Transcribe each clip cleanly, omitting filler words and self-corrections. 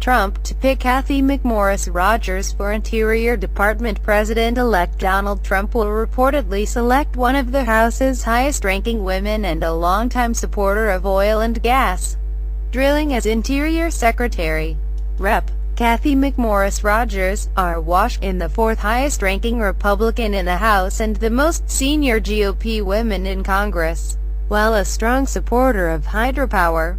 Trump to pick Cathy McMorris Rodgers for Interior Department. President-elect Donald Trump will reportedly select one of the House's highest-ranking women and a longtime supporter of oil and gas drilling as Interior Secretary. Rep. Cathy McMorris Rodgers, R-Wash, in the fourth highest-ranking Republican in the House and the most senior GOP woman in Congress. While a strong supporter of hydropower,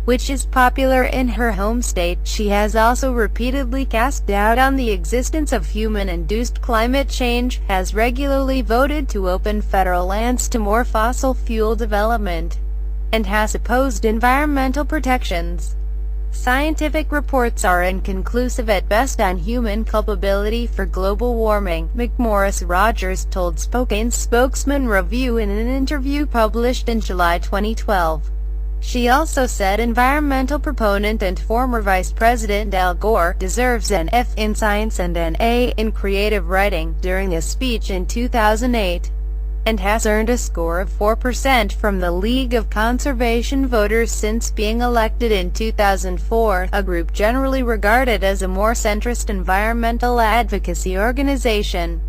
which is popular in her home state, she has also repeatedly cast doubt on the existence of human-induced climate change, has regularly voted to open federal lands to more fossil fuel development, and has opposed environmental protections. Scientific reports are inconclusive at best on human culpability for global warming, McMorris Rodgers told Spokane's Spokesman-Review in an interview published in July 2012. She also said environmental proponent and former Vice President Al Gore deserves an F in science and an A in creative writing during a speech in 2008, and has earned a score of 4% from the League of Conservation Voters since being elected in 2004, a group generally regarded as a more centrist environmental advocacy organization.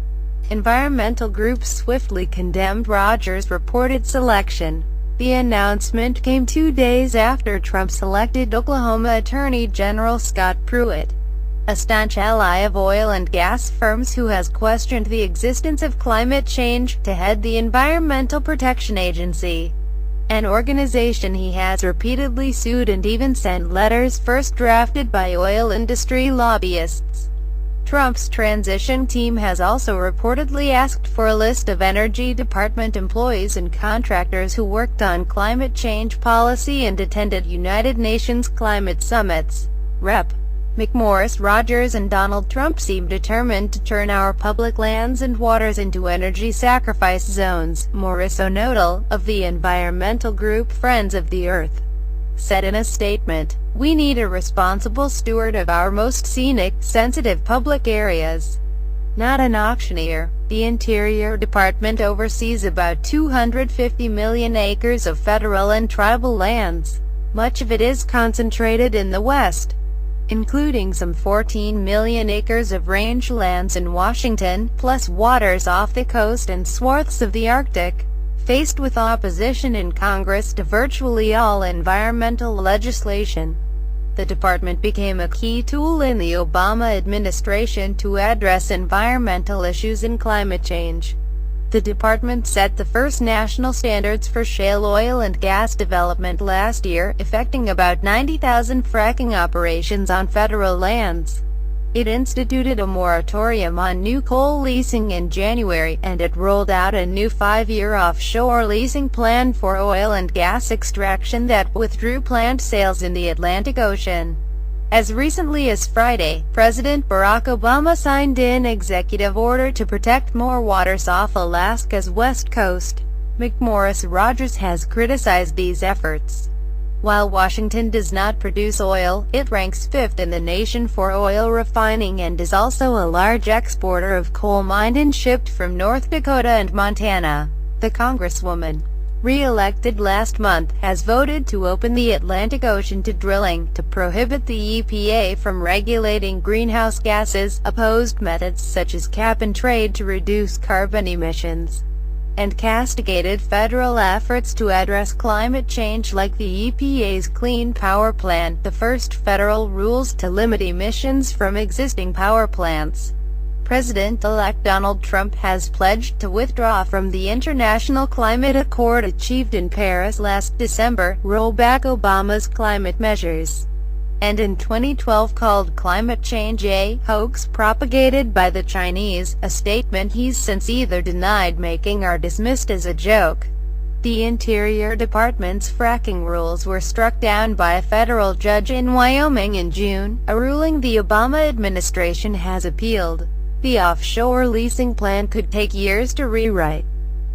Environmental groups swiftly condemned Rodgers' reported selection. The announcement came 2 days after Trump selected Oklahoma Attorney General Scott Pruitt, a staunch ally of oil and gas firms who has questioned the existence of climate change, to head the Environmental Protection Agency, an organization he has repeatedly sued and even sent letters first drafted by oil industry lobbyists. Trump's transition team has also reportedly asked for a list of Energy Department employees and contractors who worked on climate change policy and attended United Nations climate summits. Rep. McMorris Rodgers and Donald Trump seem determined to turn our public lands and waters into energy sacrifice zones, Maurice O'Neill, of the environmental group Friends of the Earth, said in a statement. "We need a responsible steward of our most scenic, sensitive public areas, not an auctioneer." The Interior Department oversees about 250 million acres of federal and tribal lands. Much of it is concentrated in the West, including some 14 million acres of rangelands in Washington, plus waters off the coast and swaths of the Arctic. Faced with opposition in Congress to virtually all environmental legislation, the department became a key tool in the Obama administration to address environmental issues and climate change. The department set the first national standards for shale oil and gas development last year, affecting about 90,000 fracking operations on federal lands. It instituted a moratorium on new coal leasing in January, and it rolled out a new 5-year offshore leasing plan for oil and gas extraction that withdrew planned sales in the Atlantic Ocean. As recently as Friday, President Barack Obama signed an executive order to protect more waters off Alaska's west coast. McMorris Rodgers has criticized these efforts. While Washington does not produce oil, it ranks 5th in the nation for oil refining and is also a large exporter of coal mined and shipped from North Dakota and Montana. The Congresswoman, re-elected last month, has voted to open the Atlantic Ocean to drilling, to prohibit the EPA from regulating greenhouse gases, opposed methods such as cap-and-trade to reduce carbon emissions, and castigated federal efforts to address climate change like the EPA's Clean Power Plan, the first federal rules to limit emissions from existing power plants. President-elect Donald Trump has pledged to withdraw from the international climate accord achieved in Paris last December, roll back Obama's climate measures, and in 2012 called climate change a hoax propagated by the Chinese, a statement he's since either denied making or dismissed as a joke. The Interior Department's fracking rules were struck down by a federal judge in Wyoming in June, a ruling the Obama administration has appealed. The offshore leasing plan could take years to rewrite,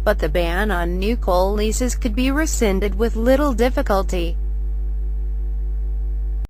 but the ban on new coal leases could be rescinded with little difficulty.